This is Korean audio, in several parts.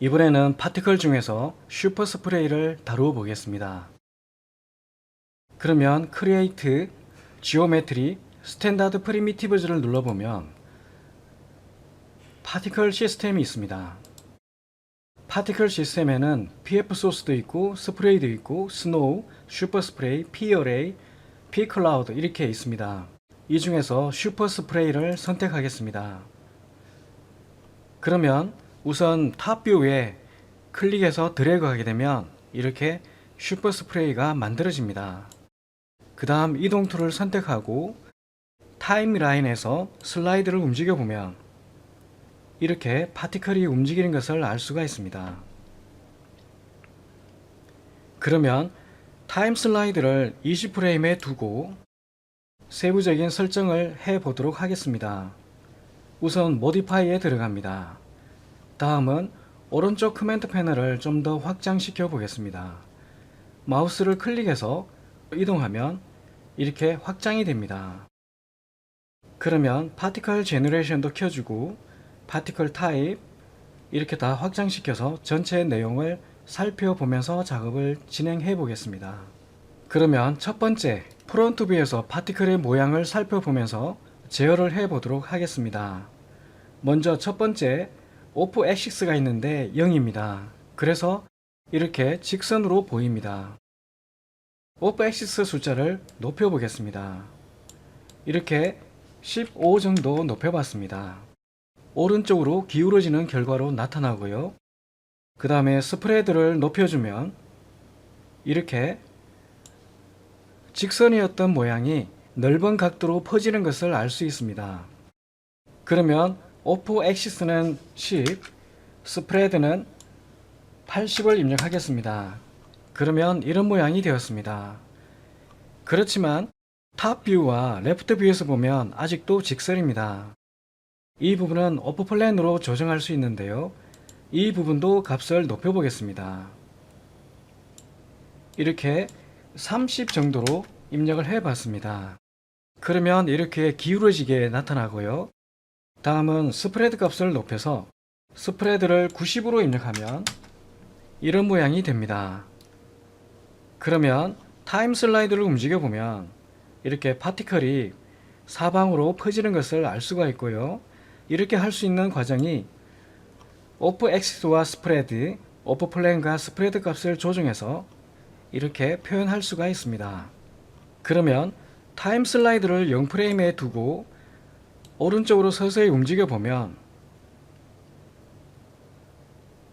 이번에는 파티클 중에서 슈퍼 스프레이를 다루어 보겠습니다. 그러면 Create, Geometry, Standard Primitives를 눌러보면 파티클 시스템이 있습니다. 파티클 시스템에는 PF 소스도 있고 스프레이도 있고 스노우, 슈퍼 스프레이, P 어레이, P 클라우드 이렇게 있습니다. 이 중에서 슈퍼 스프레이를 선택하겠습니다. 그러면 우선 탑뷰에 클릭해서 드래그 하게 되면 이렇게 슈퍼 스프레이가 만들어집니다. 그 다음 이동 툴을 선택하고 타임라인에서 슬라이드를 움직여 보면 이렇게 파티클이 움직이는 것을 알 수가 있습니다. 그러면 타임 슬라이드를 20프레임에 두고 세부적인 설정을 해 보도록 하겠습니다. 우선 모디파이에 들어갑니다. 다음은 오른쪽 커맨드 패널을 좀 더 확장시켜 보겠습니다. 마우스를 클릭해서 이동하면 이렇게 확장이 됩니다. 그러면 파티클 제너레이션도 켜주고 파티클 타입 이렇게 다 확장시켜서 전체 내용을 살펴보면서 작업을 진행해 보겠습니다. 그러면 첫 번째 프론트 뷰에서 파티클의 모양을 살펴보면서 제어를 해 보도록 하겠습니다. 먼저 첫 번째 오프 액시스가 있는데 0입니다. 그래서 이렇게 직선으로 보입니다. 오프 액시스 숫자를 높여 보겠습니다. 이렇게 15 정도 높여 봤습니다. 오른쪽으로 기울어지는 결과로 나타나고요. 그 다음에 스프레드를 높여주면 이렇게 직선이었던 모양이 넓은 각도로 퍼지는 것을 알 수 있습니다. 그러면 오프 액시스는 10, 스프레드는 80을 입력하겠습니다. 그러면 이런 모양이 되었습니다. 그렇지만 탑 뷰와 레프트 뷰에서 보면 아직도 직선입니다. 이 부분은 오프 플랜으로 조정할 수 있는데요. 이 부분도 값을 높여 보겠습니다. 이렇게 30 정도로 입력을 해 봤습니다. 그러면 이렇게 기울어지게 나타나고요. 다음은 스프레드 값을 높여서 스프레드를 90으로 입력하면 이런 모양이 됩니다. 그러면 타임 슬라이드를 움직여 보면 이렇게 파티클이 사방으로 퍼지는 것을 알 수가 있고요. 이렇게 할 수 있는 과정이 오프 액시스와 스프레드, 오프 플랜과 스프레드 값을 조정해서 이렇게 표현할 수가 있습니다. 그러면 타임 슬라이드를 0프레임에 두고 오른쪽으로 서서히 움직여 보면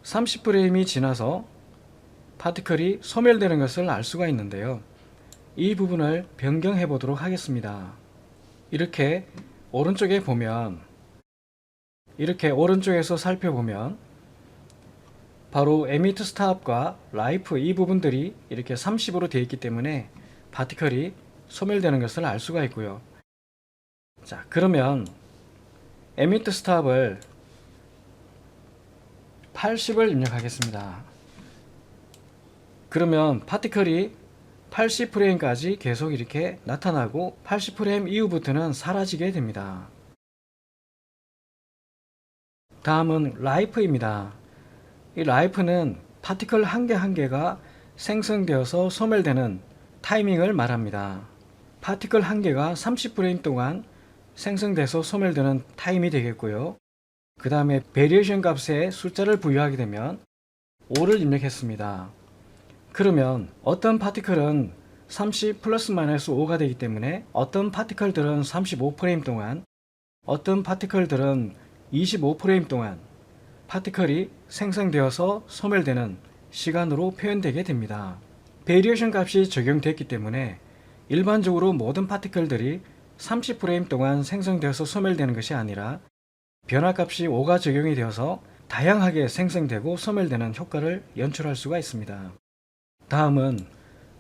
30프레임이 지나서 파티클이 소멸되는 것을 알 수가 있는데요. 이 부분을 변경해 보도록 하겠습니다. 이렇게 오른쪽에 보면 이렇게 오른쪽에서 살펴보면 바로 에미트 스탑과 라이프 이 부분들이 이렇게 30으로 되어 있기 때문에 파티클이 소멸되는 것을 알 수가 있고요. 자, 그러면 에미트 스탑을 80을 입력하겠습니다. 그러면 파티클이 80프레임까지 계속 이렇게 나타나고 80프레임 이후부터는 사라지게 됩니다. 다음은 라이프입니다. 이 라이프는 파티클 한 개 한 개가 생성되어서 소멸되는 타이밍을 말합니다. 파티클 한 개가 30프레임 동안 생성돼서 소멸되는 타임이 되겠고요. 그 다음에 베리에이션 값에 숫자를 부여하게 되면 5를 입력했습니다. 그러면 어떤 파티클은 30 플러스 마이너스 5가 되기 때문에 어떤 파티클들은 35프레임 동안 어떤 파티클들은 25프레임 동안 파티클이 생성되어서 소멸되는 시간으로 표현되게 됩니다. 베리에이션 값이 적용됐기 때문에 일반적으로 모든 파티클들이 30프레임 동안 생성되어서 소멸되는 것이 아니라 변화값이 5가 적용이 되어서 다양하게 생성되고 소멸되는 효과를 연출할 수가 있습니다. 다음은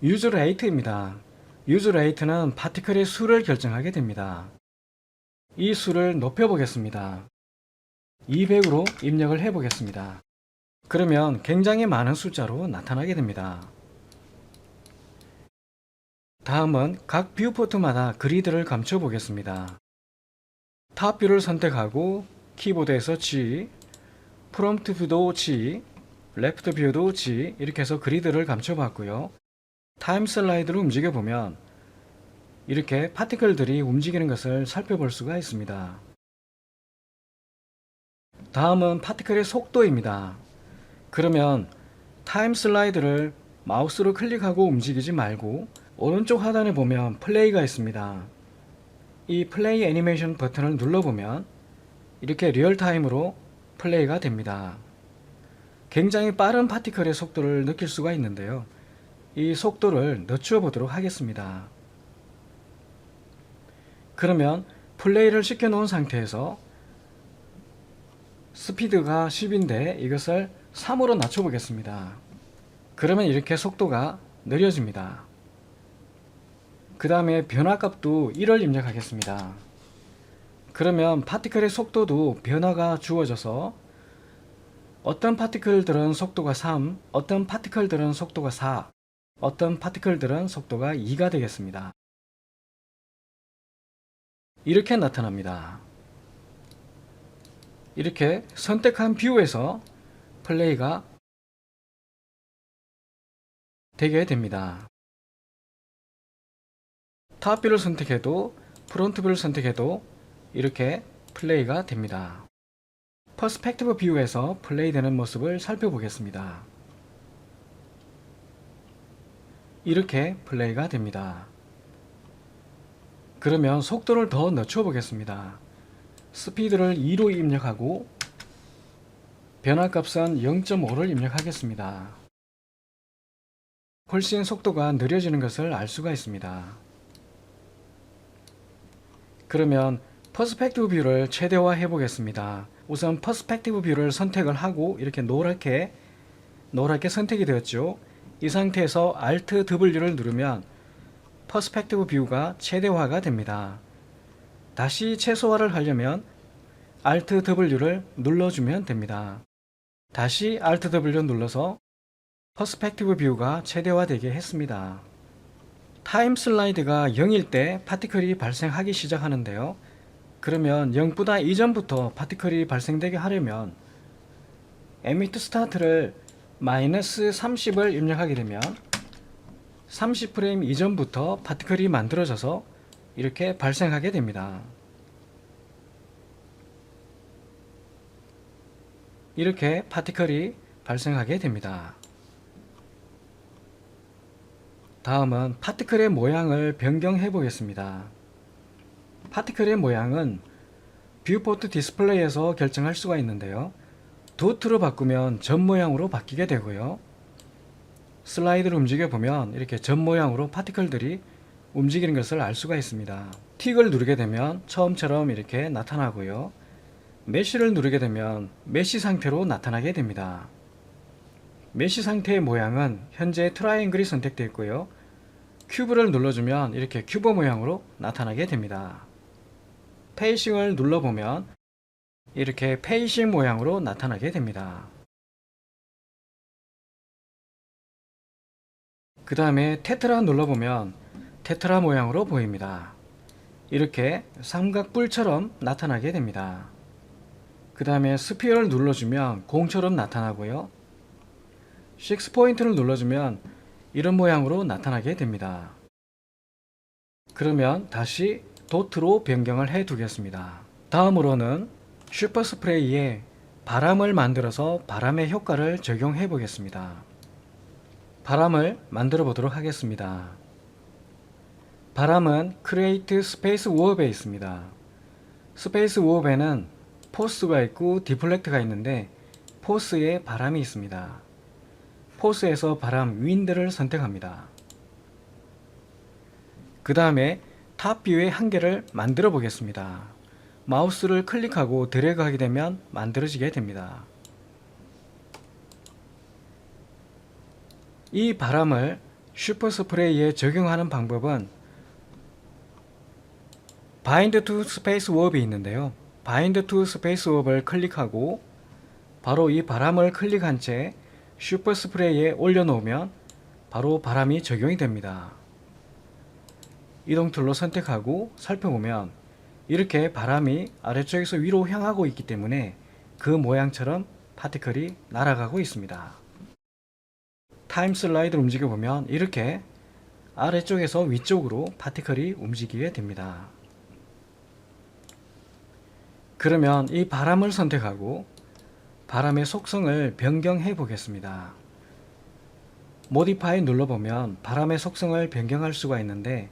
유즈 레이트입니다. 유즈 레이트는 파티클의 수를 결정하게 됩니다. 이 수를 높여 보겠습니다. 200으로 입력을 해 보겠습니다. 그러면 굉장히 많은 숫자로 나타나게 됩니다. 다음은 각 뷰포트마다 그리드를 감춰 보겠습니다. 탑 뷰를 선택하고 키보드에서 G, 프롬프트 뷰도 G, 레프트 뷰도 G 이렇게 해서 그리드를 감춰봤고요. 타임 슬라이드로 움직여보면 이렇게 파티클들이 움직이는 것을 살펴볼 수가 있습니다. 다음은 파티클의 속도입니다. 그러면 타임 슬라이드를 마우스로 클릭하고 움직이지 말고 오른쪽 하단에 보면 플레이가 있습니다. 이 플레이 애니메이션 버튼을 눌러보면 이렇게 리얼타임으로 플레이가 됩니다. 굉장히 빠른 파티클의 속도를 느낄 수가 있는데요. 이 속도를 늦추어 보도록 하겠습니다. 그러면 플레이를 시켜 놓은 상태에서 스피드가 10인데 이것을 3으로 낮춰 보겠습니다. 그러면 이렇게 속도가 느려집니다. 그 다음에 변화값도 1을 입력하겠습니다. 그러면 파티클의 속도도 변화가 주어져서 어떤 파티클들은 속도가 3, 어떤 파티클들은 속도가 4, 어떤 파티클들은 속도가 2가 되겠습니다. 이렇게 나타납니다. 이렇게 선택한 뷰에서 플레이가 되게 됩니다. 탑뷰를 선택해도 프론트 뷰를 선택해도 이렇게 플레이가 됩니다. 퍼스펙티브 뷰에서 플레이되는 모습을 살펴보겠습니다. 이렇게 플레이가 됩니다. 그러면 속도를 더 늦춰 보겠습니다. 스피드를 2로 입력하고 변화값은 0.5를 입력하겠습니다. 훨씬 속도가 느려지는 것을 알 수가 있습니다. 그러면 퍼스펙티브 뷰를 최대화해 보겠습니다. 우선 퍼스펙티브 뷰를 선택을 하고 이렇게 노랗게 선택이 되었죠. 이 상태에서 Alt W를 누르면 퍼스펙티브 뷰가 최대화가 됩니다. 다시 최소화를 하려면 Alt W를 눌러주면 됩니다. 다시 Alt W 눌러서 퍼스펙티브 뷰가 최대화되게 했습니다. 타임 슬라이드가 0일 때 파티클이 발생하기 시작하는데요. 그러면 0보다 이전부터 파티클이 발생되게 하려면 에미트 스타트를 마이너스 30을 입력하게 되면 30프레임 이전부터 파티클이 만들어져서 이렇게 발생하게 됩니다. 이렇게 파티클이 발생하게 됩니다. 다음은 파티클의 모양을 변경해 보겠습니다. 파티클의 모양은 뷰포트 디스플레이에서 결정할 수가 있는데요. 도트로 바꾸면 점 모양으로 바뀌게 되고요. 슬라이드를 움직여 보면 이렇게 점 모양으로 파티클들이 움직이는 것을 알 수가 있습니다. 틱을 누르게 되면 처음처럼 이렇게 나타나고요. 메쉬를 누르게 되면 메쉬 상태로 나타나게 됩니다. 메쉬 상태의 모양은 현재 트라이앵글이 선택되어 있고요. 큐브를 눌러주면 이렇게 큐브 모양으로 나타나게 됩니다. 페이싱을 눌러보면 이렇게 페이싱 모양으로 나타나게 됩니다. 그 다음에 테트라 눌러보면 테트라 모양으로 보입니다. 이렇게 삼각뿔처럼 나타나게 됩니다. 그 다음에 스피어를 눌러주면 공처럼 나타나고요. 6포인트를 눌러주면 이런 모양으로 나타나게 됩니다. 그러면 다시 도트로 변경을 해 두겠습니다. 다음으로는 슈퍼 스프레이에 바람을 만들어서 바람의 효과를 적용해 보겠습니다. 바람을 만들어 보도록 하겠습니다. 바람은 크리에이트 스페이스 워업에 있습니다. 스페이스 워업에는 포스가 있고 디플렉트가 있는데 포스에 바람이 있습니다. 포스에서 바람 윈드를 선택합니다. 그 다음에 탑뷰의 한 개를 만들어 보겠습니다. 마우스를 클릭하고 드래그 하게 되면 만들어지게 됩니다. 이 바람을 슈퍼 스프레이에 적용하는 방법은 바인드 투 스페이스 워업이 있는데요. 바인드 투 스페이스 워업을 클릭하고 바로 이 바람을 클릭한 채 슈퍼 스프레이에 올려놓으면 바로 바람이 적용이 됩니다. 이동 툴로 선택하고 살펴보면 이렇게 바람이 아래쪽에서 위로 향하고 있기 때문에 그 모양처럼 파티클이 날아가고 있습니다. 타임 슬라이드를 움직여 보면 이렇게 아래쪽에서 위쪽으로 파티클이 움직이게 됩니다. 그러면 이 바람을 선택하고 바람의 속성을 변경해 보겠습니다. 모디파이 눌러보면 바람의 속성을 변경할 수가 있는데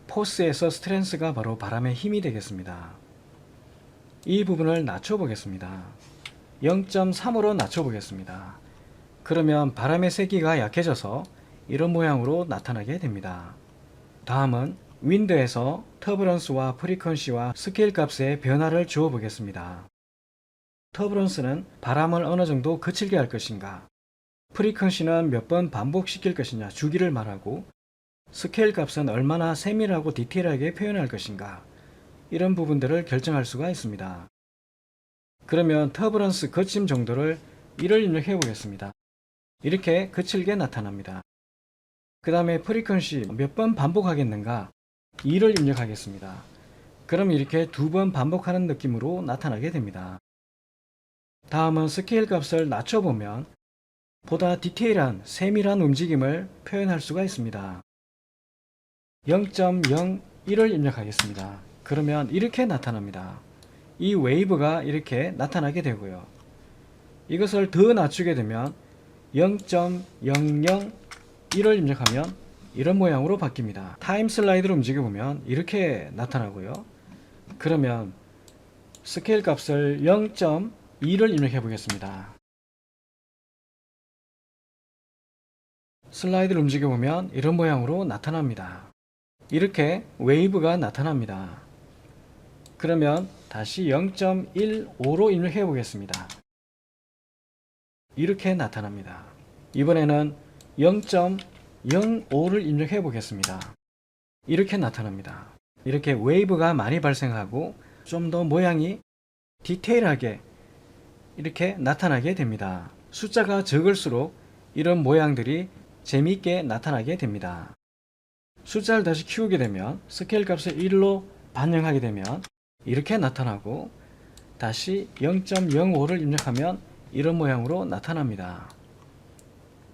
포스에서 스트렝스가 바로 바람의 힘이 되겠습니다. 이 부분을 낮춰 보겠습니다. 0.3으로 낮춰 보겠습니다. 그러면 바람의 세기가 약해져서 이런 모양으로 나타나게 됩니다. 다음은 윈드에서 터부런스와 프리퀀시와 스케일 값의 변화를 주어 보겠습니다. 터부런스는 바람을 어느 정도 거칠게 할 것인가, 프리퀀시는 몇 번 반복시킬 것이냐 주기를 말하고, 스케일 값은 얼마나 세밀하고 디테일하게 표현할 것인가, 이런 부분들을 결정할 수가 있습니다. 그러면 터부런스 거침 정도를 1을 입력해 보겠습니다. 이렇게 거칠게 나타납니다. 그 다음에 프리퀀시 몇 번 반복하겠는가, 2를 입력하겠습니다. 그럼 이렇게 2번 반복하는 느낌으로 나타나게 됩니다. 다음은 스케일 값을 낮춰보면 보다 디테일한 세밀한 움직임을 표현할 수가 있습니다. 0.01을 입력하겠습니다. 그러면 이렇게 나타납니다. 이 웨이브가 이렇게 나타나게 되고요. 이것을 더 낮추게 되면 0.001을 입력하면 이런 모양으로 바뀝니다. 타임 슬라이드를 움직여보면 이렇게 나타나고요. 그러면 스케일 값을 0.2를 입력해 보겠습니다. 슬라이드를 움직여보면 이런 모양으로 나타납니다. 이렇게 웨이브가 나타납니다. 그러면 다시 0.15로 입력해 보겠습니다. 이렇게 나타납니다. 이번에는 0.05를 입력해 보겠습니다. 이렇게 나타납니다. 이렇게 웨이브가 많이 발생하고 좀 더 모양이 디테일하게 이렇게 나타나게 됩니다. 숫자가 적을수록 이런 모양들이 재미있게 나타나게 됩니다. 숫자를 다시 키우게 되면 스케일 값을 1로 반영하게 되면 이렇게 나타나고, 다시 0.05를 입력하면 이런 모양으로 나타납니다.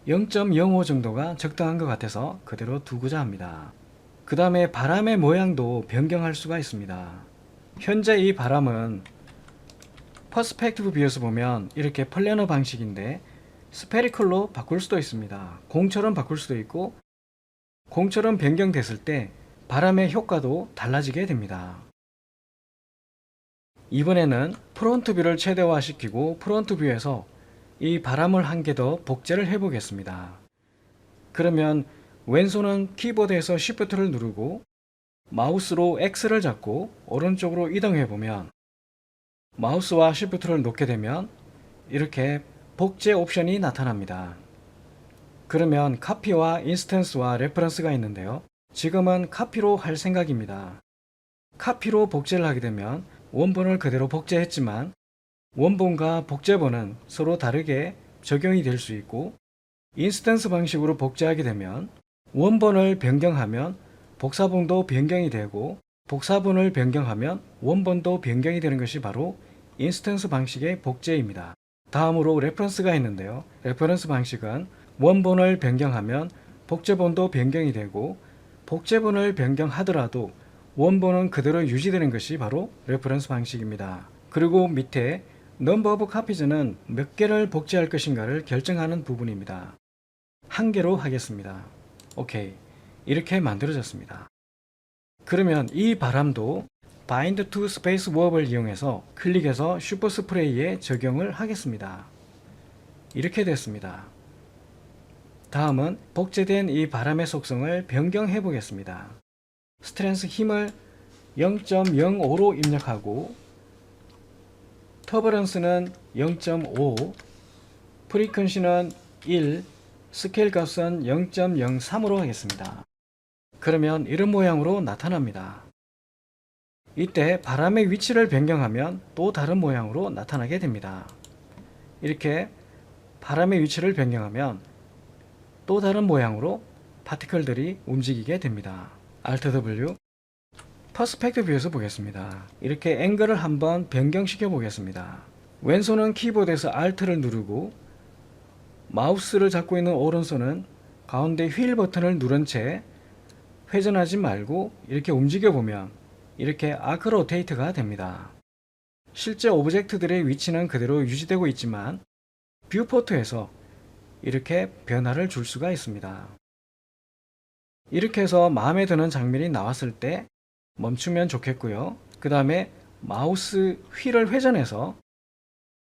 0.05 정도가 적당한 것 같아서 그대로 두고자 합니다. 그 다음에 바람의 모양도 변경할 수가 있습니다. 현재 이 바람은 퍼스펙티브 뷰에서 보면 이렇게 플래너 방식인데 스페리컬로 바꿀 수도 있습니다. 공처럼 바꿀 수도 있고, 공처럼 변경됐을 때 바람의 효과도 달라지게 됩니다. 이번에는 프론트 뷰를 최대화시키고 프론트 뷰에서 이 바람을 한 개 더 복제를 해 보겠습니다. 그러면 왼손은 키보드에서 Shift를 누르고 마우스로 X를 잡고 오른쪽으로 이동해 보면, 마우스와 Shift를 놓게 되면 이렇게 복제 옵션이 나타납니다. 그러면 카피와 인스턴스와 레퍼런스가 있는데요. 지금은 카피로 할 생각입니다. 카피로 복제를 하게 되면 원본을 그대로 복제했지만 원본과 복제본은 서로 다르게 적용이 될 수 있고, 인스턴스 방식으로 복제하게 되면 원본을 변경하면 복사본도 변경이 되고, 복사본을 변경하면 원본도 변경이 되는 것이 바로 인스턴스 방식의 복제입니다. 다음으로 레퍼런스가 있는데요. 레퍼런스 방식은 원본을 변경하면 복제본도 변경이 되고, 복제본을 변경하더라도 원본은 그대로 유지되는 것이 바로 레퍼런스 방식입니다. 그리고 밑에 넘버 오브 카피즈는 몇 개를 복제할 것인가를 결정하는 부분입니다. 한 개로 하겠습니다. 오케이. 이렇게 만들어졌습니다. 그러면 이 바람도 바인드 투 스페이스 워업을 이용해서 클릭해서 슈퍼 스프레이에 적용을 하겠습니다. 이렇게 됐습니다. 다음은 복제된 이 바람의 속성을 변경해 보겠습니다. 스트렝스 힘을 0.05로 입력하고, 터버런스는 0.5, 프리퀀시는 1, 스케일 값은 0.03으로 하겠습니다. 그러면 이런 모양으로 나타납니다. 이때 바람의 위치를 변경하면 또 다른 모양으로 나타나게 됩니다. 이렇게 바람의 위치를 변경하면 또 다른 모양으로 파티클들이 움직이게 됩니다. Alt W, 퍼스펙트 뷰에서 보겠습니다. 이렇게 앵글을 한번 변경시켜 보겠습니다. 왼손은 키보드에서 Alt를 누르고 마우스를 잡고 있는 오른손은 가운데 휠 버튼을 누른 채 회전하지 말고 이렇게 움직여 보면 이렇게 아크 로테이트가 됩니다. 실제 오브젝트들의 위치는 그대로 유지되고 있지만 뷰포트에서 이렇게 변화를 줄 수가 있습니다. 이렇게 해서 마음에 드는 장면이 나왔을 때 멈추면 좋겠고요. 그 다음에 마우스 휠을 회전해서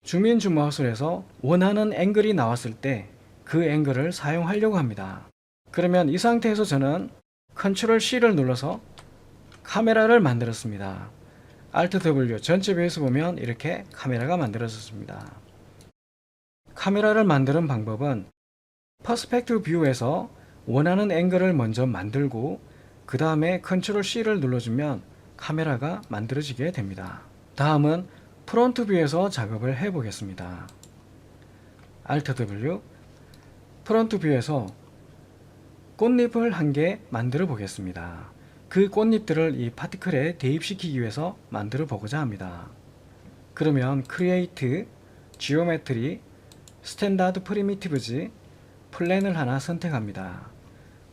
줌인 줌아웃을 해서 원하는 앵글이 나왔을 때 그 앵글을 사용하려고 합니다. 그러면 이 상태에서 저는 컨트롤 C를 눌러서 카메라를 만들었습니다. Alt W 전체 뷰에서 보면 이렇게 카메라가 만들어졌습니다. 카메라를 만드는 방법은 퍼스펙티브 뷰에서 원하는 앵글을 먼저 만들고 그 다음에 컨트롤 C를 눌러주면 카메라가 만들어지게 됩니다. 다음은 프론트 뷰에서 작업을 해 보겠습니다. Alt W 프론트 뷰에서 꽃잎을 한 개 만들어 보겠습니다. 그 꽃잎들을 이 파티클에 대입시키기 위해서 만들어 보고자 합니다. 그러면 Create, Geometry, Standard Primitives, 플랜을 하나 선택합니다.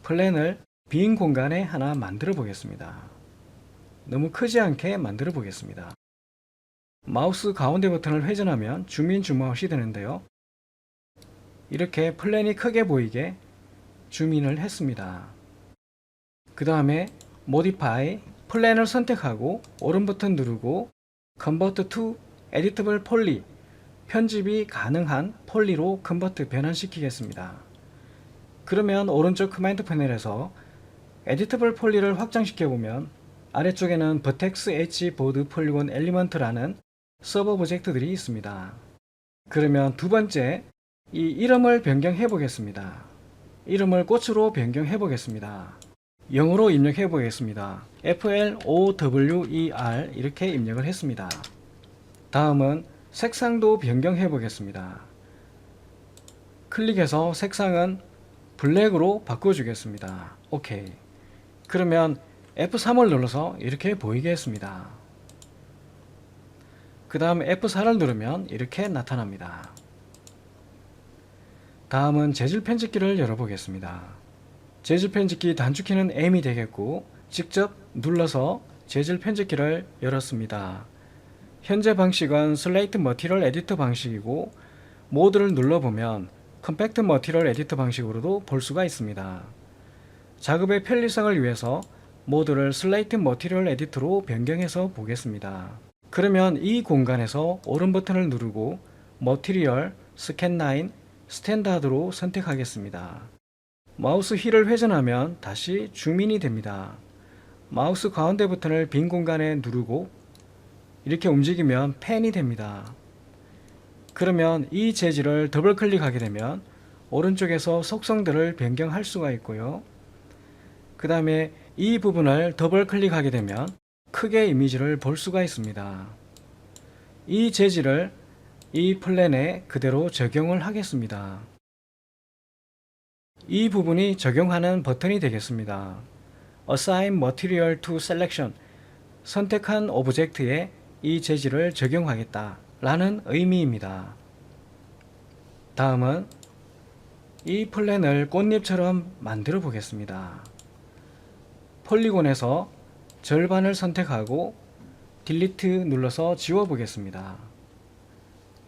플랜을 빈 공간에 하나 만들어 보겠습니다. 너무 크지 않게 만들어 보겠습니다. 마우스 가운데 버튼을 회전하면 줌인 줌아웃이 되는데요. 이렇게 플랜이 크게 보이게 줌인을 했습니다. 그 다음에 Modify, 플랜을 선택하고 오른 버튼 누르고 Convert to Editable Poly, 편집이 가능한 폴리로 컨버트 변환시키겠습니다. 그러면 오른쪽 커맨드 패널에서 Editable Poly를 확장시켜 보면 아래쪽에는 Vertex Edge Board Polygon Element라는 서브 오브젝트들이 있습니다. 그러면 두 번째, 이 이름을 변경해 보겠습니다. 이름을 꽃으로 변경해 보겠습니다. 영어로 입력해 보겠습니다. FLOWER 이렇게 입력을 했습니다. 다음은 색상도 변경해 보겠습니다. 클릭해서 색상은 블랙으로 바꿔주겠습니다. 오케이. 그러면 F3을 눌러서 이렇게 보이게 했습니다. 그 다음 F4를 누르면 이렇게 나타납니다. 다음은 재질 편집기를 열어보겠습니다. 재질 편집기 단축키는 M이 되겠고 직접 눌러서 재질 편집기를 열었습니다. 현재 방식은 슬레이트 머티리얼 에디터 방식이고 모드를 눌러보면 컴팩트 머티리얼 에디터 방식으로도 볼 수가 있습니다. 작업의 편리성을 위해서 모드를 슬레이트 머티리얼 에디터로 변경해서 보겠습니다. 그러면 이 공간에서 오른 버튼을 누르고 머티리얼, 스캔 라인, 스탠다드로 선택하겠습니다. 마우스 휠을 회전하면 다시 줌인이 됩니다. 마우스 가운데 버튼을 빈 공간에 누르고 이렇게 움직이면 펜이 됩니다. 그러면 이 재질을 더블 클릭하게 되면 오른쪽에서 속성들을 변경할 수가 있고요. 그 다음에 이 부분을 더블 클릭하게 되면 크게 이미지를 볼 수가 있습니다. 이 재질을 이 플랜에 그대로 적용을 하겠습니다. 이 부분이 적용하는 버튼이 되겠습니다. Assign Material to Selection, 선택한 오브젝트에 이 재질을 적용하겠다 라는 의미입니다. 다음은 이 플랜을 꽃잎처럼 만들어 보겠습니다. 폴리곤에서 절반을 선택하고 딜리트 눌러서 지워 보겠습니다.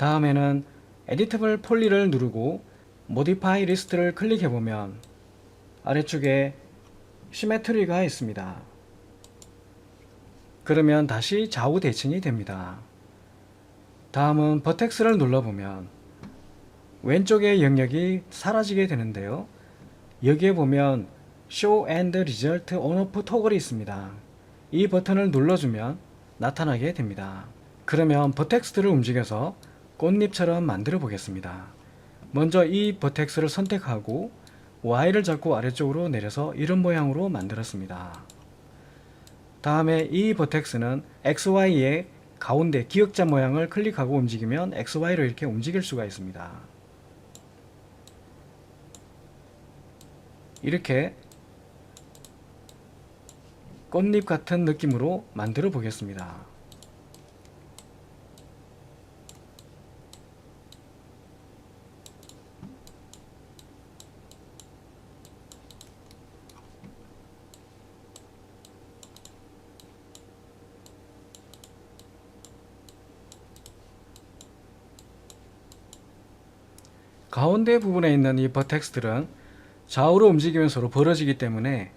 다음에는 에디터블 폴리를 누르고 모디파이 리스트를 클릭해 보면 아래쪽에 시메트리가 있습니다. 그러면 다시 좌우 대칭이 됩니다. 다음은 버텍스를 눌러보면 왼쪽의 영역이 사라지게 되는데요. 여기에 보면 Show and Result On-Off 토글이 있습니다. 이 버튼을 눌러주면 나타나게 됩니다. 그러면 버텍스를 움직여서 꽃잎처럼 만들어 보겠습니다. 먼저 이 버텍스를 선택하고 Y를 잡고 아래쪽으로 내려서 이런 모양으로 만들었습니다. 다음에 이 버텍스는 XY의 가운데 기역자 모양을 클릭하고 움직이면 XY로 이렇게 움직일 수가 있습니다. 이렇게 꽃잎 같은 느낌으로 만들어 보겠습니다. 가운데 부분에 있는 이 버텍스들은 좌우로 움직이면 서로 벌어지기 때문에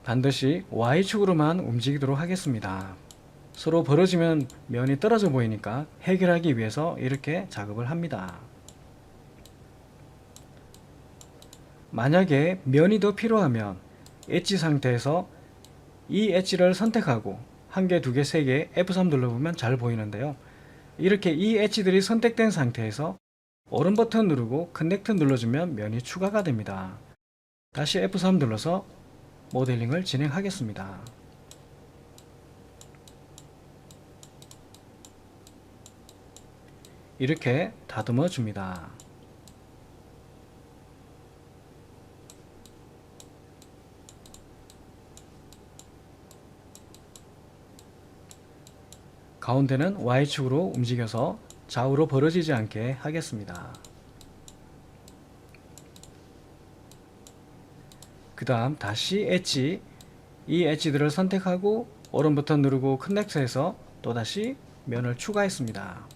반드시 Y축으로만 움직이도록 하겠습니다. 서로 벌어지면 면이 떨어져 보이니까 해결하기 위해서 이렇게 작업을 합니다. 만약에 면이 더 필요하면 엣지 상태에서 이 엣지를 선택하고 1개, 2개, 3개 F3 눌러보면 잘 보이는데요. 이렇게 이 엣지들이 선택된 상태에서 오른 버튼 누르고 커넥트 눌러주면 면이 추가가 됩니다. 다시 F3 눌러서 모델링을 진행하겠습니다. 이렇게 다듬어 줍니다. 가운데는 Y축으로 움직여서 좌우로 벌어지지 않게 하겠습니다. 그 다음 다시 엣지, 이 엣지들을 선택하고 오른 버튼 누르고 커넥트해서 또다시 면을 추가했습니다.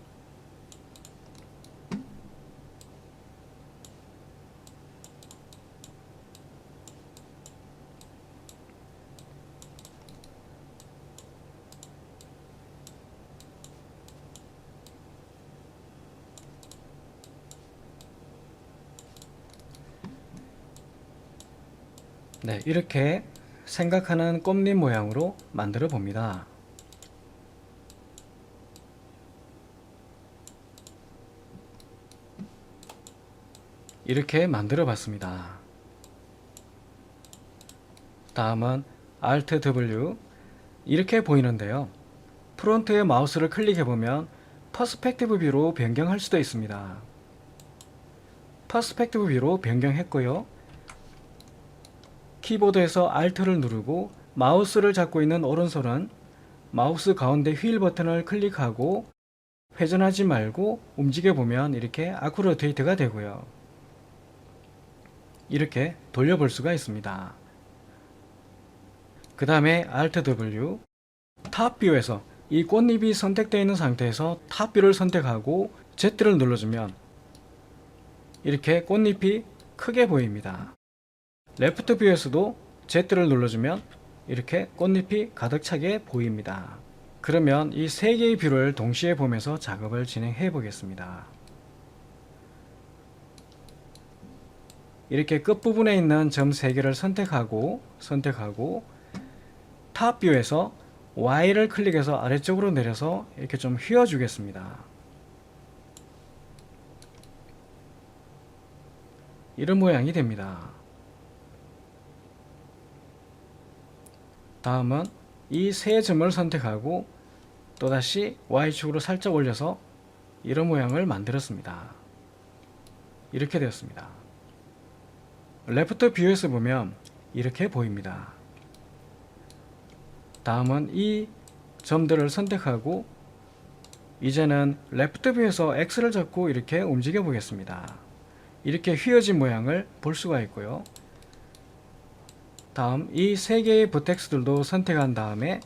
네, 이렇게 생각하는 꽃잎 모양으로 만들어 봅니다. 이렇게 만들어 봤습니다. 다음은 Alt W, 이렇게 보이는데요. 프론트에 마우스를 클릭해 보면 퍼스펙티브 뷰로 변경할 수도 있습니다. 퍼스펙티브 뷰로 변경했고요. 키보드에서 Alt를 누르고 마우스를 잡고 있는 오른손은 마우스 가운데 휠 버튼을 클릭하고 회전하지 말고 움직여 보면 이렇게 아쿠로테이트가 되고요. 이렇게 돌려볼 수가 있습니다. 그 다음에 Alt W, 탑 뷰에서 이 꽃잎이 선택되어 있는 상태에서 탑 뷰를 선택하고 Z를 눌러주면 이렇게 꽃잎이 크게 보입니다. 레프트 뷰에서도 Z를 눌러주면 이렇게 꽃잎이 가득 차게 보입니다. 그러면 이 세 개의 뷰를 동시에 보면서 작업을 진행해 보겠습니다. 이렇게 끝부분에 있는 점 3개를 선택하고 탑 뷰에서 Y를 클릭해서 아래쪽으로 내려서 이렇게 좀 휘어 주겠습니다. 이런 모양이 됩니다. 다음은 이 세 점을 선택하고 또다시 Y축으로 살짝 올려서 이런 모양을 만들었습니다. 이렇게 되었습니다. 레프트 뷰에서 보면 이렇게 보입니다. 다음은 이 점들을 선택하고 이제는 레프트 뷰에서 X를 잡고 이렇게 움직여 보겠습니다. 이렇게 휘어진 모양을 볼 수가 있고요. 다음 이 세 개의 버텍스들도 선택한 다음에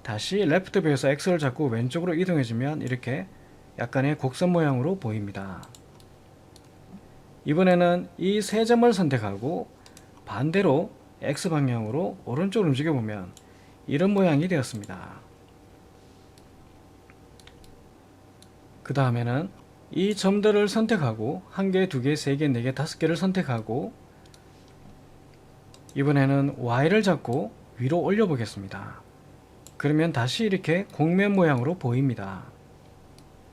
다시 레프트 뷰에서 X를 잡고 왼쪽으로 이동해 주면 이렇게 약간의 곡선 모양으로 보입니다. 이번에는 이 세 점을 선택하고 반대로 X 방향으로 오른쪽으로 움직여 보면 이런 모양이 되었습니다. 그 다음에는 이 점들을 선택하고 1개, 2개, 3개, 4개, 5개를 선택하고 이번에는 Y를 잡고 위로 올려 보겠습니다. 그러면 다시 이렇게 곡면 모양으로 보입니다.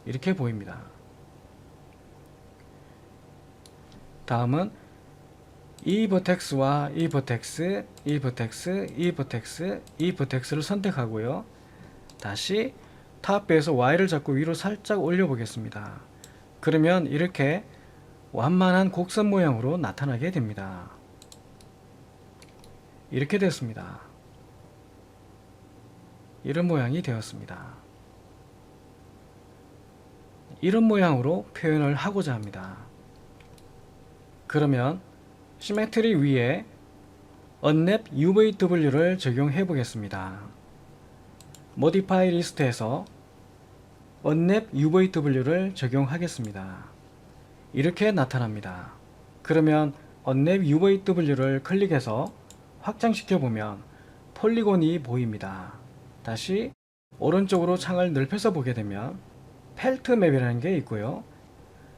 이렇게 보입니다. 다음은 이 버텍스와 이 버텍스, 이 버텍스, 이 버텍스, 이 버텍스를 선택하고요. 다시 탑에서 Y를 잡고 위로 살짝 올려 보겠습니다. 그러면 이렇게 완만한 곡선 모양으로 나타나게 됩니다. 이렇게 됐습니다. 이런 모양이 되었습니다. 이런 모양으로 표현을 하고자 합니다. 그러면 시메트리 위에 Unwrap UVW를 적용해 보겠습니다. Modify 리스트에서 Unwrap UVW를 적용하겠습니다. 이렇게 나타납니다. 그러면 Unwrap UVW를 클릭해서 확장시켜 보면 폴리곤이 보입니다. 다시 오른쪽으로 창을 넓혀서 보게 되면 펠트 맵이라는 게 있고요.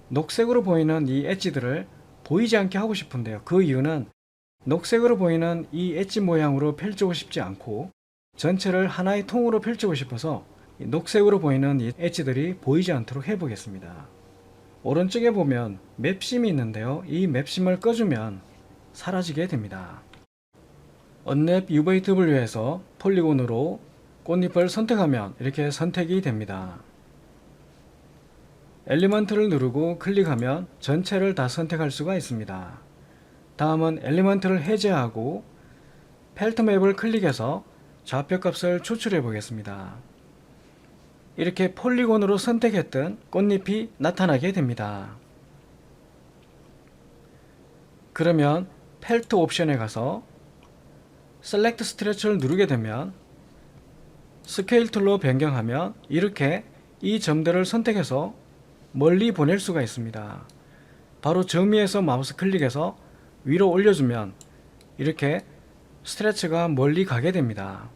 녹색으로 보이는 이 엣지들을 보이지 않게 하고 싶은데요. 그 이유는 녹색으로 보이는 이 엣지 모양으로 펼치고 싶지 않고 전체를 하나의 통으로 펼치고 싶어서 녹색으로 보이는 이 엣지들이 보이지 않도록 해보겠습니다. 오른쪽에 보면 맵심이 있는데요. 이 맵심을 꺼주면 사라지게 됩니다. Unwrap UVW에서 폴리곤으로 꽃잎을 선택하면 이렇게 선택이 됩니다. 엘리먼트를 누르고 클릭하면 전체를 다 선택할 수가 있습니다. 다음은 엘리먼트를 해제하고 펠트 맵을 클릭해서 좌표값을 추출해 보겠습니다. 이렇게 폴리곤으로 선택했던 꽃잎이 나타나게 됩니다. 그러면 펠트 옵션에 가서 셀렉트 스트레치를 누르게 되면 스케일 툴로 변경하면 이렇게 이 점들을 선택해서 멀리 보낼 수가 있습니다. 바로 정위에서 마우스 클릭해서 위로 올려주면 이렇게 스트레치가 멀리 가게 됩니다.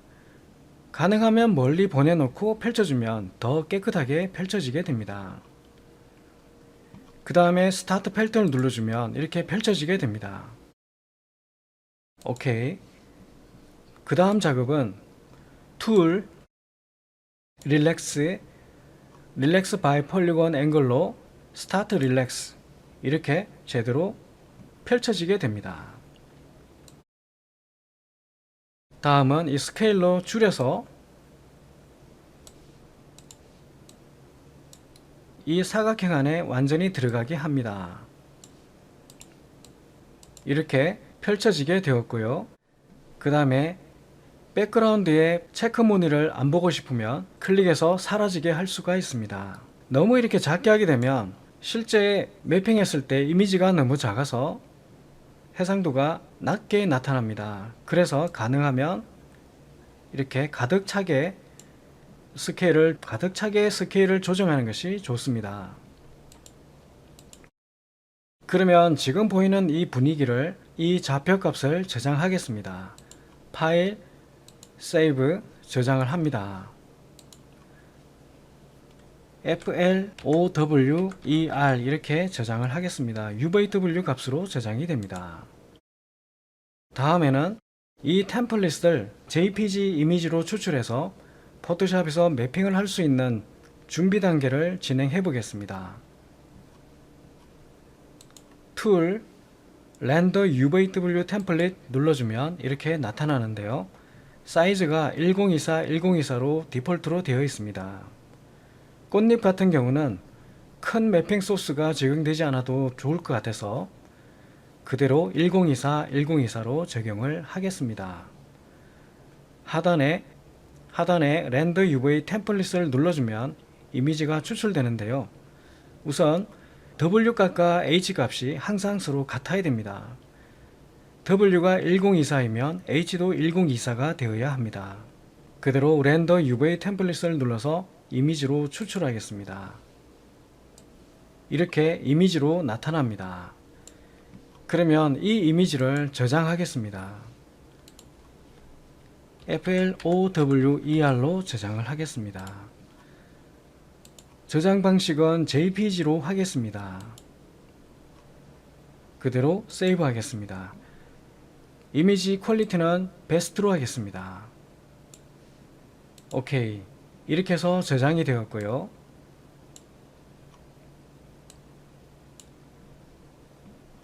가능하면 멀리 보내놓고 펼쳐주면 더 깨끗하게 펼쳐지게 됩니다. 그 다음에 스타트 펠트를 눌러주면 이렇게 펼쳐지게 됩니다. 오케이. 그 다음 작업은 툴, 릴렉스 바이 폴리곤 앵글로 스타트 릴렉스 이렇게 제대로 펼쳐지게 됩니다. 다음은 이 스케일로 줄여서 이 사각형 안에 완전히 들어가게 합니다. 이렇게 펼쳐지게 되었고요. 그 다음에 백그라운드에 체크 무늬를 안 보고 싶으면 클릭해서 사라지게 할 수가 있습니다. 너무 이렇게 작게 하게 되면 실제 매핑했을 때 이미지가 너무 작아서 해상도가 낮게 나타납니다. 그래서 가능하면 이렇게 가득 차게 스케일을 조정하는 것이 좋습니다. 그러면 지금 보이는 이 분위기를 이 좌표값을 저장하겠습니다. 파일, 세이브, 저장을 합니다. FLOWER 이렇게 저장을 하겠습니다. UVW 값으로 저장이 됩니다. 다음에는 이 템플릿을 JPG 이미지로 추출해서 포토샵에서 매핑을 할 수 있는 준비 단계를 진행해 보겠습니다. 툴, 렌더 UVW 템플릿 눌러주면 이렇게 나타나는데요. 사이즈가 1024, 1024로 디폴트로 되어 있습니다. 꽃잎 같은 경우는 큰 매핑 소스가 적용되지 않아도 좋을 것 같아서 그대로 1024, 1024로 적용을 하겠습니다. 하단에 렌더 UV 템플릿을 눌러주면 이미지가 추출되는데요. 우선 W 값과 H 값이 항상 서로 같아야 됩니다. W가 1024이면 H도 1024가 되어야 합니다. 그대로 렌더 UV 템플릿을 눌러서 이미지로 추출하겠습니다. 이렇게 이미지로 나타납니다. 그러면 이 이미지를 저장하겠습니다. FLOWER로 저장을 하겠습니다. 저장 방식은 JPG로 하겠습니다. 그대로 세이브 하겠습니다. 이미지 퀄리티는 베스트로 하겠습니다. 오케이. 이렇게 해서 저장이 되었고요.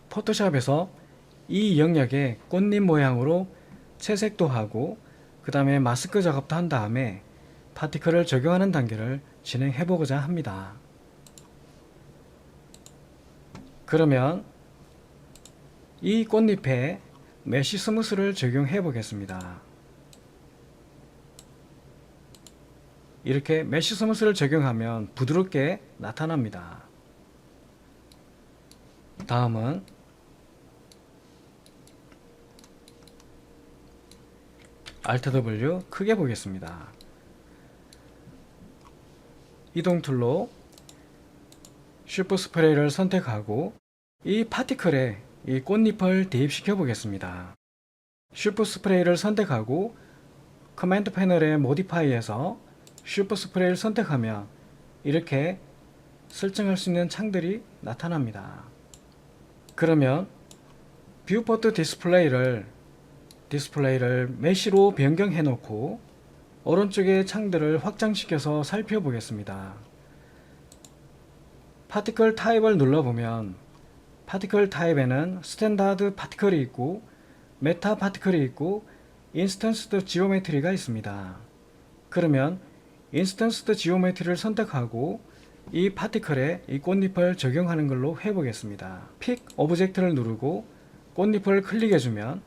포토샵에서 이 영역에 꽃잎 모양으로 채색도 하고 그 다음에 마스크 작업도 한 다음에 파티클을 적용하는 단계를 진행해 보고자 합니다. 그러면 이 꽃잎에 메쉬 스무스를 적용해 보겠습니다. 이렇게 메쉬 스무스를 적용하면 부드럽게 나타납니다. 다음은 Alt W 크게 보겠습니다. 이동 툴로 슈퍼 스프레이를 선택하고 이 파티클에 이 꽃잎을 대입시켜 보겠습니다. 슈퍼 스프레이를 선택하고 커맨드 패널의 모디파이에서 슈퍼 스프레이를 선택하면 이렇게 설정할 수 있는 창들이 나타납니다. 그러면 뷰포트 디스플레이를 메쉬로 변경해 놓고 오른쪽의 창들을 확장시켜서 살펴보겠습니다. 파티클 타입을 눌러보면 파티클 타입에는 스탠다드 파티클이 있고 메타 파티클이 있고 인스턴스드 지오메트리가 있습니다. 그러면 인스턴스드 지오메트리를 선택하고 이 파티클에 이 꽃잎을 적용하는 걸로 해보겠습니다. 픽 오브젝트를 누르고 꽃잎을 클릭해주면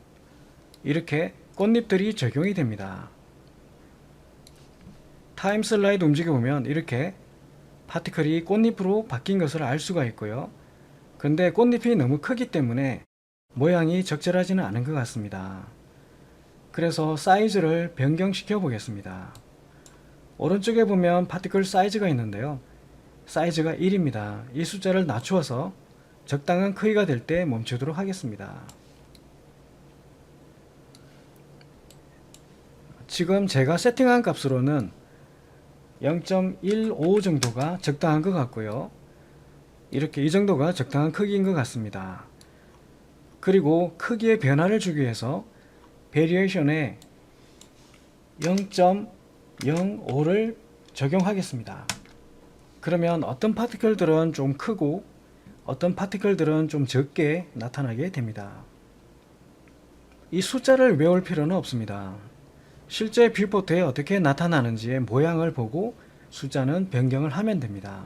이렇게 꽃잎들이 적용이 됩니다. 타임 슬라이드 움직여보면 이렇게 파티클이 꽃잎으로 바뀐 것을 알 수가 있고요. 근데 꽃잎이 너무 크기 때문에 모양이 적절하지는 않은 것 같습니다. 그래서 사이즈를 변경시켜 보겠습니다. 오른쪽에 보면 파티클 사이즈가 있는데요. 사이즈가 1입니다. 이 숫자를 낮추어서 적당한 크기가 될 때 멈추도록 하겠습니다. 지금 제가 세팅한 값으로는 0.15 정도가 적당한 것 같고요. 이렇게 이 정도가 적당한 크기인 것 같습니다. 그리고 크기의 변화를 주기 위해서 베리에이션에 0.05를 적용하겠습니다. 그러면 어떤 파티클들은 좀 크고 어떤 파티클들은 좀 적게 나타나게 됩니다. 이 숫자를 외울 필요는 없습니다. 실제 뷰포트에 어떻게 나타나는지의 모양을 보고 숫자는 변경을 하면 됩니다.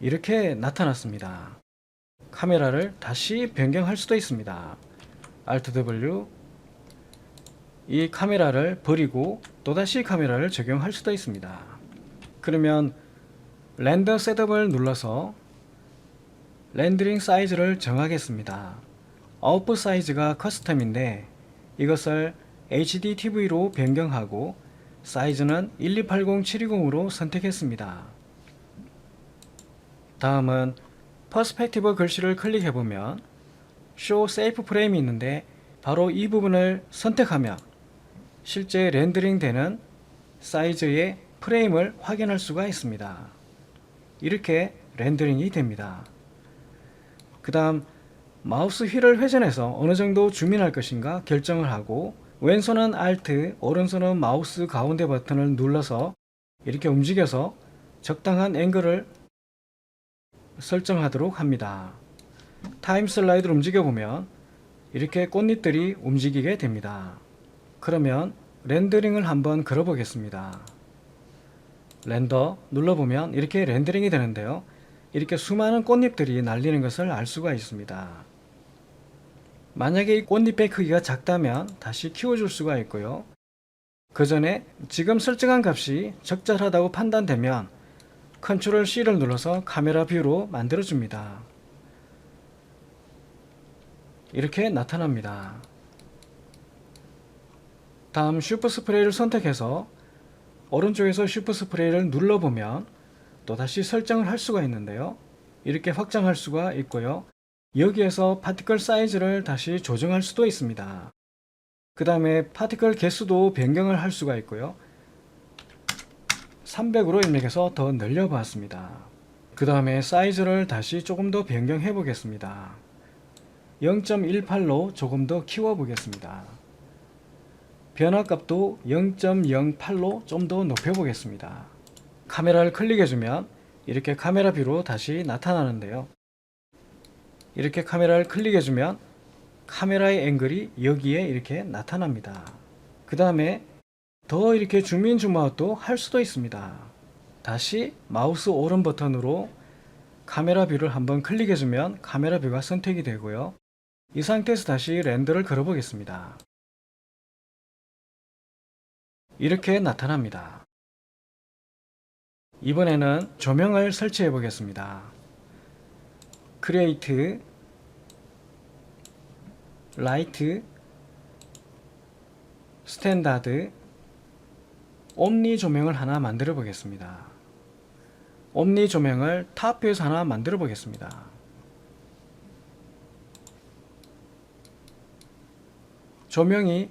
이렇게 나타났습니다. 카메라를 다시 변경할 수도 있습니다. Alt W 이 카메라를 버리고 또다시 카메라를 적용할 수도 있습니다. 그러면 렌더 셋업을 눌러서 렌더링 사이즈를 정하겠습니다. 아웃풋 사이즈가 커스텀인데 이것을 HDTV로 변경하고 사이즈는 1280-720으로 선택했습니다. 다음은 퍼스펙티브 글씨를 클릭해보면 Show Safe Frame이 있는데 바로 이 부분을 선택하면 실제 렌더링 되는 사이즈의 프레임을 확인할 수가 있습니다. 이렇게 렌더링이 됩니다. 그 다음 마우스 휠을 회전해서 어느 정도 줌인할 것인가 결정을 하고 왼손은 Alt, 오른손은 마우스 가운데 버튼을 눌러서 이렇게 움직여서 적당한 앵글을 설정하도록 합니다. 타임 슬라이드를 움직여보면 이렇게 꽃잎들이 움직이게 됩니다. 그러면 렌더링을 한번 걸어보겠습니다. 렌더 눌러보면 이렇게 렌더링이 되는데요. 이렇게 수많은 꽃잎들이 날리는 것을 알 수가 있습니다. 만약에 이 꽃잎의 크기가 작다면 다시 키워줄 수가 있고요. 그 전에 지금 설정한 값이 적절하다고 판단되면 Ctrl C를 눌러서 카메라 뷰로 만들어줍니다. 이렇게 나타납니다. 다음 슈퍼 스프레이를 선택해서 오른쪽에서 슈퍼 스프레이를 눌러보면 또다시 설정을 할 수가 있는데요. 이렇게 확장할 수가 있고요. 여기에서 파티클 사이즈를 다시 조정할 수도 있습니다. 그 다음에 파티클 개수도 변경을 할 수가 있고요. 300으로 입력해서 더 늘려봤습니다. 그 다음에 사이즈를 다시 조금 더 변경해 보겠습니다. 0.18로 조금 더 키워 보겠습니다. 변화값도 0.08로 좀 더 높여 보겠습니다. 카메라를 클릭해주면 이렇게 카메라 뷰로 다시 나타나는데요. 이렇게 카메라를 클릭해주면 카메라의 앵글이 여기에 이렇게 나타납니다. 그 다음에 더 이렇게 줌인 줌아웃도 할 수도 있습니다. 다시 마우스 오른 버튼으로 카메라 뷰를 한번 클릭해주면 카메라 뷰가 선택이 되고요. 이 상태에서 다시 렌더를 걸어 보겠습니다. 이렇게 나타납니다. 이번에는 조명을 설치해 보겠습니다. 크리에이트, 라이트, 스탠다드, 옴니 조명을 하나 만들어 보겠습니다. 옴니 조명을 탑뷰에서 하나 만들어 보겠습니다. 조명이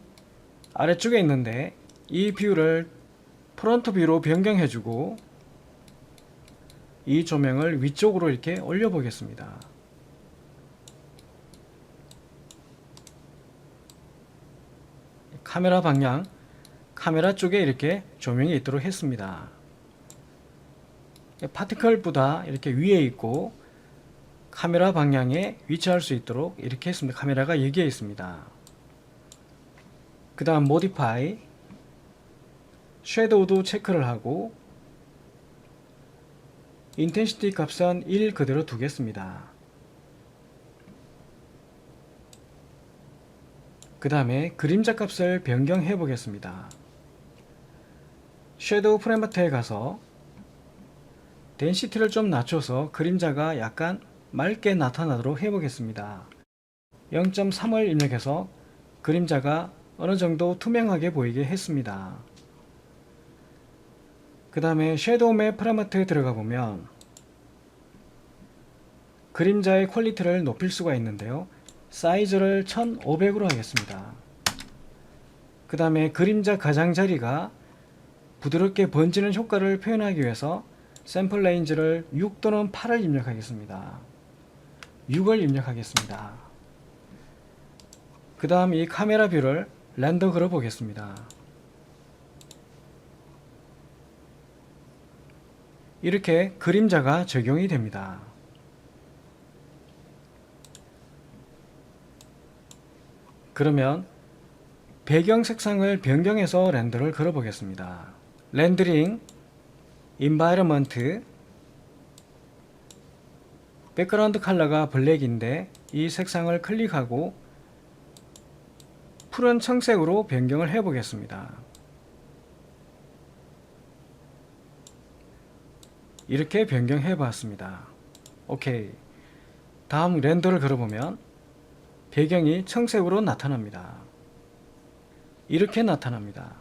아래쪽에 있는데 이 뷰를 프론트 뷰로 변경해주고 이 조명을 위쪽으로 이렇게 올려 보겠습니다. 카메라 방향, 카메라 쪽에 이렇게 조명이 있도록 했습니다. 파티클보다 이렇게 위에 있고 카메라 방향에 위치할 수 있도록 이렇게 했습니다. 카메라가 여기에 있습니다. 그 다음 모디파이, 섀도우도 체크를 하고 인텐시티 값은 1 그대로 두겠습니다. 그 다음에 그림자 값을 변경해 보겠습니다. 섀도우 프레마트에 가서 덴시티를 좀 낮춰서 그림자가 약간 맑게 나타나도록 해 보겠습니다. 0.3을 입력해서 그림자가 어느 정도 투명하게 보이게 했습니다. 그 다음에 섀도우 맵 프레마트에 들어가 보면 그림자의 퀄리티를 높일 수가 있는데요. 사이즈를 1500으로 하겠습니다. 그 다음에 그림자 가장자리가 부드럽게 번지는 효과를 표현하기 위해서 샘플 레인지를 6 또는 8을 입력하겠습니다. 6을 입력하겠습니다. 그 다음 이 카메라 뷰를 렌더 걸어 보겠습니다. 이렇게 그림자가 적용이 됩니다. 그러면 배경 색상을 변경해서 렌더를 걸어 보겠습니다. 렌더링, 인바이러먼트, 백그라운드 컬러가 블랙인데 이 색상을 클릭하고 푸른 청색으로 변경을 해 보겠습니다. 이렇게 변경해 봤습니다. 오케이. 다음 렌더를 걸어보면 배경이 청색으로 나타납니다. 이렇게 나타납니다.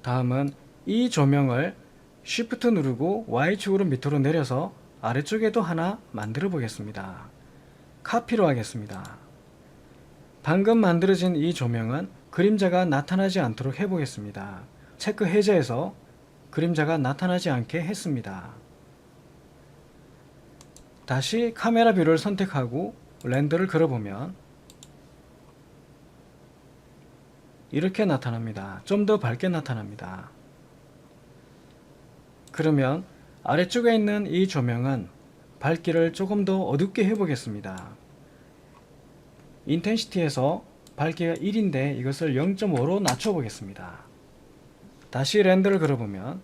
다음은 이 조명을 Shift 누르고 Y축으로 밑으로 내려서 아래쪽에도 하나 만들어 보겠습니다. 카피로 하겠습니다. 방금 만들어진 이 조명은 그림자가 나타나지 않도록 해보겠습니다. 체크 해제해서 그림자가 나타나지 않게 했습니다. 다시 카메라 뷰를 선택하고 렌더를 걸어보면 이렇게 나타납니다. 좀 더 밝게 나타납니다. 그러면 아래쪽에 있는 이 조명은 밝기를 조금 더 어둡게 해보겠습니다. 인텐시티에서 밝기가 1인데 이것을 0.5로 낮춰보겠습니다. 다시 렌더를 걸어보면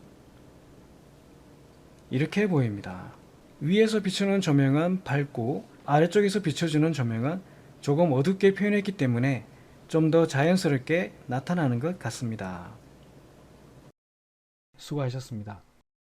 이렇게 보입니다. 위에서 비추는 조명은 밝고 아래쪽에서 비춰주는 조명은 조금 어둡게 표현했기 때문에 좀 더 자연스럽게 나타나는 것 같습니다. 수고하셨습니다.